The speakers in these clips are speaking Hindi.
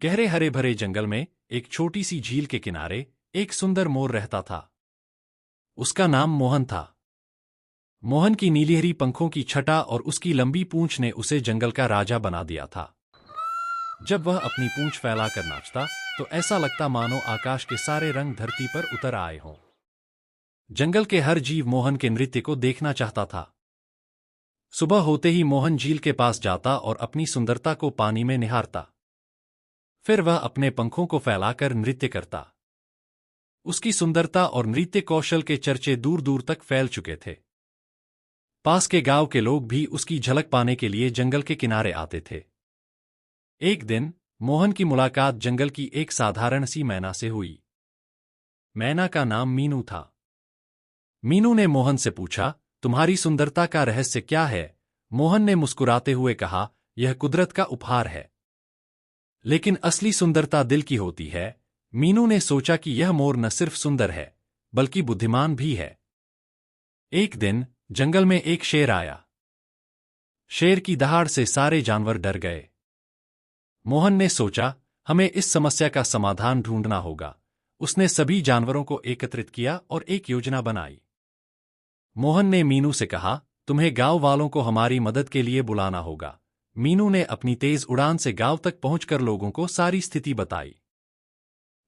गहरे हरे भरे जंगल में एक छोटी सी झील के किनारे एक सुंदर मोर रहता था। उसका नाम मोहन था। मोहन की नीलिहरी पंखों की छटा और उसकी लंबी पूंछ ने उसे जंगल का राजा बना दिया था। जब वह अपनी पूंछ फैलाकर नाचता तो ऐसा लगता मानो आकाश के सारे रंग धरती पर उतर आए हों। जंगल के हर जीव मोहन के नृत्य को देखना चाहता था। सुबह होते ही मोहन झील के पास जाता और अपनी सुंदरता को पानी में निहारता। फिर वह अपने पंखों को फैलाकर नृत्य करता। उसकी सुंदरता और नृत्य कौशल के चर्चे दूर दूर तक फैल चुके थे। पास के गांव के लोग भी उसकी झलक पाने के लिए जंगल के किनारे आते थे। एक दिन मोहन की मुलाकात जंगल की एक साधारण सी मैना से हुई। मैना का नाम मीनू था। मीनू ने मोहन से पूछा, तुम्हारी सुंदरता का रहस्य क्या है? मोहन ने मुस्कुराते हुए कहा, यह कुदरत का उपहार है। लेकिन असली सुंदरता दिल की होती है। मीनू ने सोचा कि यह मोर न सिर्फ सुंदर है बल्कि बुद्धिमान भी है। एक दिन जंगल में एक शेर आया। शेर की दहाड़ से सारे जानवर डर गए। मोहन ने सोचा, हमें इस समस्या का समाधान ढूंढना होगा। उसने सभी जानवरों को एकत्रित किया और एक योजना बनाई। मोहन ने मीनू से कहा, तुम्हें गांव वालों को हमारी मदद के लिए बुलाना होगा। मीनू ने अपनी तेज उड़ान से गांव तक पहुंचकर लोगों को सारी स्थिति बताई।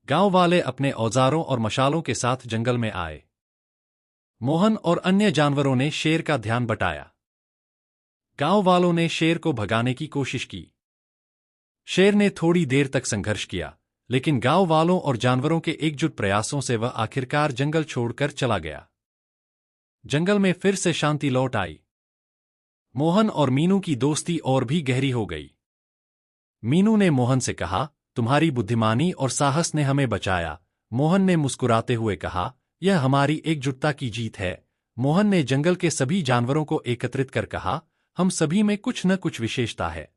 गांव वाले अपने औजारों और मशालों के साथ जंगल में आए। मोहन और अन्य जानवरों ने शेर का ध्यान बटाया। गांव वालों ने शेर को भगाने की कोशिश की। शेर ने थोड़ी देर तक संघर्ष किया, लेकिन गांव वालों और जानवरों के एकजुट प्रयासों से वह आखिरकार जंगल छोड़कर चला गया। जंगल में फिर से शांति लौट आई। मोहन और मीनू की दोस्ती और भी गहरी हो गई। मीनू ने मोहन से कहा, तुम्हारी बुद्धिमानी और साहस ने हमें बचाया। मोहन ने मुस्कुराते हुए कहा, यह हमारी एकजुटता की जीत है। मोहन ने जंगल के सभी जानवरों को एकत्रित कर कहा, हम सभी में कुछ न कुछ विशेषता है।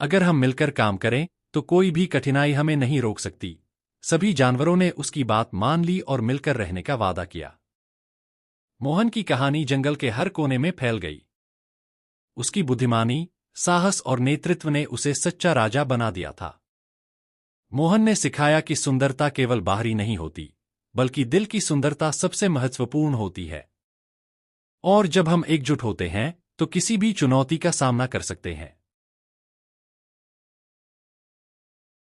अगर हम मिलकर काम करें तो कोई भी कठिनाई हमें नहीं रोक सकती। सभी जानवरों ने उसकी बात मान ली और मिलकर रहने का वादा किया। मोहन की कहानी जंगल के हर कोने में फैल गई। उसकी बुद्धिमानी, साहस और नेतृत्व ने उसे सच्चा राजा बना दिया था। मोहन ने सिखाया कि सुंदरता केवल बाहरी नहीं होती, बल्कि दिल की सुंदरता सबसे महत्वपूर्ण होती है। और जब हम एकजुट होते हैं तो किसी भी चुनौती का सामना कर सकते हैं।